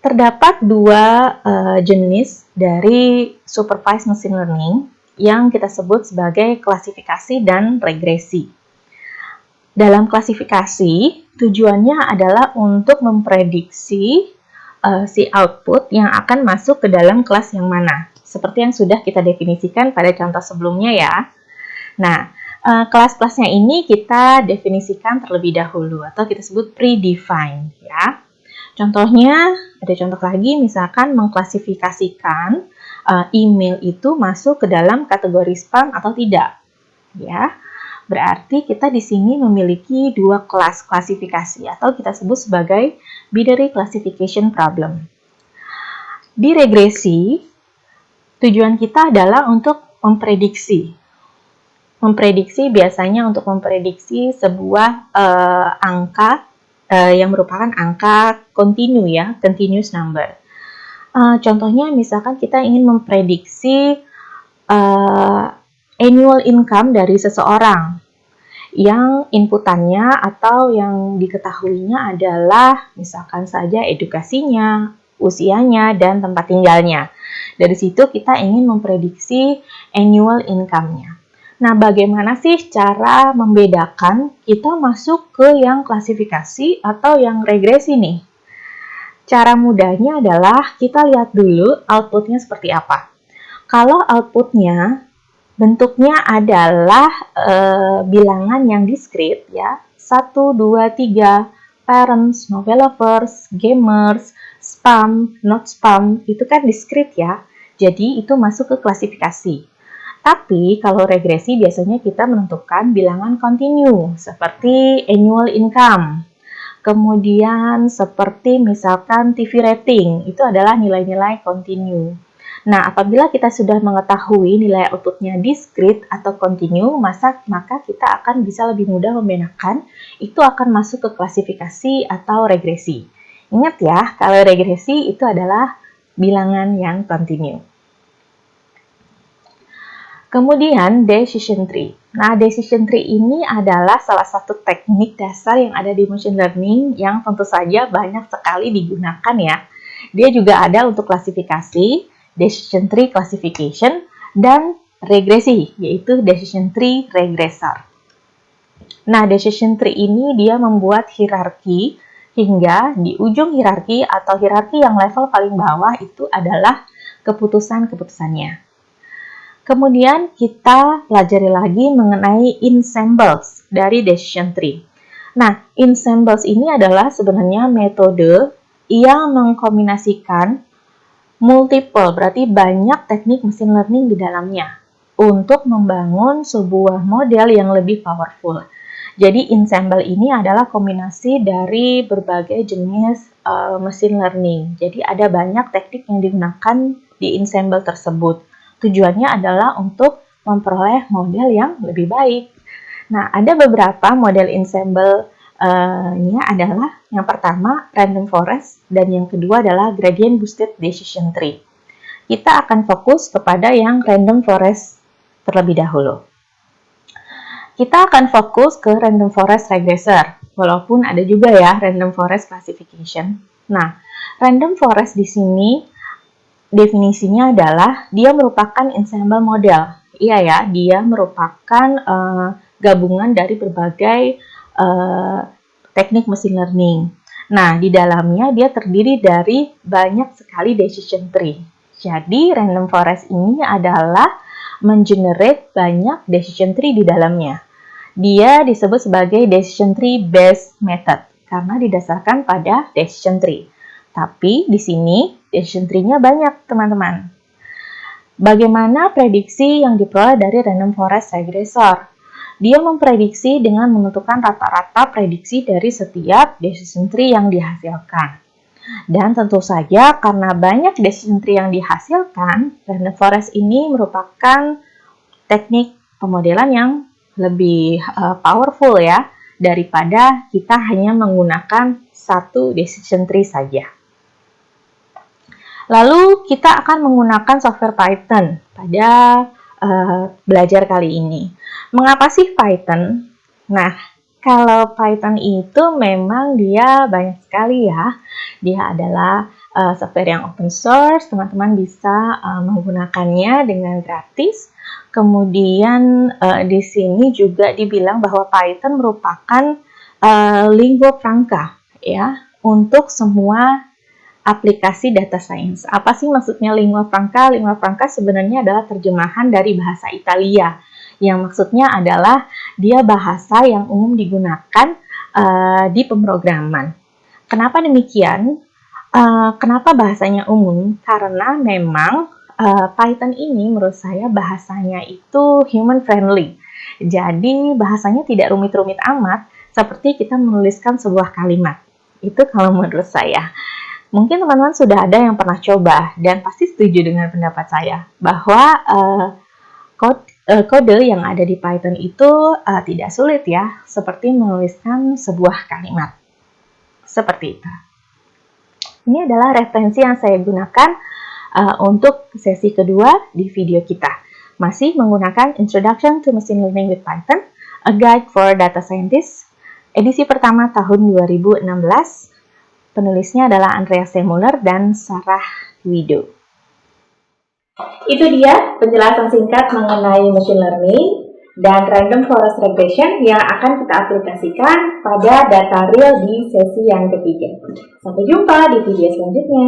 Terdapat dua jenis dari supervised machine learning yang kita sebut sebagai klasifikasi dan regresi. Dalam klasifikasi, tujuannya adalah untuk memprediksi si output yang akan masuk ke dalam kelas yang mana. Seperti yang sudah kita definisikan pada contoh sebelumnya ya. Nah, kelas-kelasnya ini kita definisikan terlebih dahulu atau kita sebut predefined ya. Contohnya, ada contoh lagi, misalkan mengklasifikasikan email itu masuk ke dalam kategori spam atau tidak. Ya, berarti kita di sini memiliki dua kelas klasifikasi atau kita sebut sebagai binary classification problem. Di regresi, tujuan kita adalah untuk memprediksi. Memprediksi biasanya untuk memprediksi sebuah angka yang merupakan angka kontinu ya, continuous number. Contohnya misalkan kita ingin memprediksi annual income dari seseorang yang inputannya atau yang diketahuinya adalah misalkan saja edukasinya, usianya, dan tempat tinggalnya. Dari situ kita ingin memprediksi annual income-nya. Nah, bagaimana sih cara membedakan kita masuk ke yang klasifikasi atau yang regresi nih? Cara mudahnya adalah kita lihat dulu outputnya seperti apa. Kalau outputnya bentuknya adalah bilangan yang diskrit ya, 1, 2, 3, parents, novel lovers, gamers, spam, not spam, itu kan diskrit ya. Jadi itu masuk ke klasifikasi. Tapi kalau regresi biasanya kita menentukan bilangan kontinu seperti annual income. Kemudian seperti misalkan TV rating, itu adalah nilai-nilai kontinu. Nah, apabila kita sudah mengetahui nilai outputnya diskrit atau kontinu, maka kita akan bisa lebih mudah membedakan itu akan masuk ke klasifikasi atau regresi. Ingat ya, kalau regresi itu adalah bilangan yang kontinu. Kemudian decision tree. Nah, decision tree ini adalah salah satu teknik dasar yang ada di machine learning yang tentu saja banyak sekali digunakan ya. Dia juga ada untuk klasifikasi, decision tree classification, dan regresi, yaitu decision tree regressor. Nah, decision tree ini dia membuat hierarki hingga di ujung hierarki atau hierarki yang level paling bawah itu adalah keputusan-keputusannya. Kemudian kita pelajari lagi mengenai ensembles dari decision tree. Nah, ensembles ini adalah sebenarnya metode yang mengkombinasikan multiple, berarti banyak teknik machine learning di dalamnya untuk membangun sebuah model yang lebih powerful. Jadi ensemble ini adalah kombinasi dari berbagai jenis machine learning. Jadi ada banyak teknik yang digunakan di ensemble tersebut. Tujuannya adalah untuk memperoleh model yang lebih baik. Nah, ada beberapa model ensemble-nya adalah yang pertama random forest dan yang kedua adalah gradient boosted decision tree. Kita akan fokus kepada yang random forest terlebih dahulu. Kita akan fokus ke random forest regressor, walaupun ada juga ya random forest classification. Nah, random forest di sini definisinya adalah dia merupakan ensemble model. Iya ya, dia merupakan gabungan dari berbagai teknik machine learning. Nah, di dalamnya dia terdiri dari banyak sekali decision tree. Jadi, random forest ini adalah mengenerate banyak decision tree di dalamnya. Dia disebut sebagai decision tree based method karena didasarkan pada decision tree. Tapi di sini decision tree-nya banyak, teman-teman. Bagaimana prediksi yang diperoleh dari random forest regressor? Dia memprediksi dengan menentukan rata-rata prediksi dari setiap decision tree yang dihasilkan. Dan tentu saja karena banyak decision tree yang dihasilkan, random forest ini merupakan teknik pemodelan yang lebih powerful ya, daripada kita hanya menggunakan satu decision tree saja. Lalu kita akan menggunakan software Python pada belajar kali ini. Mengapa sih Python? Nah, kalau Python itu memang dia banyak sekali ya. Dia adalah software yang open source, teman-teman bisa menggunakannya dengan gratis. Kemudian di sini juga dibilang bahwa Python merupakan lingua franca ya untuk semua aplikasi data science. Apa sih maksudnya lingua franca? Lingua franca sebenarnya adalah terjemahan dari bahasa Italia, yang maksudnya adalah dia bahasa yang umum digunakan di pemrograman. Kenapa demikian? Kenapa bahasanya umum? Karena memang Python ini menurut saya bahasanya itu human friendly. Jadi bahasanya tidak rumit-rumit amat seperti kita menuliskan sebuah kalimat. Itu kalau menurut saya. Mungkin teman-teman sudah ada yang pernah coba dan pasti setuju dengan pendapat saya bahwa kode yang ada di Python itu tidak sulit ya, seperti menuliskan sebuah kalimat. Seperti itu. Ini adalah referensi yang saya gunakan untuk sesi kedua di video kita. Masih menggunakan Introduction to Machine Learning with Python, A Guide for Data Scientists, edisi pertama tahun 2016. Penulisnya adalah Andreas Semuller dan Sarah Widow. Itu dia penjelasan singkat mengenai machine learning dan random forest regression yang akan kita aplikasikan pada data real di sesi yang ketiga. Sampai jumpa di video selanjutnya.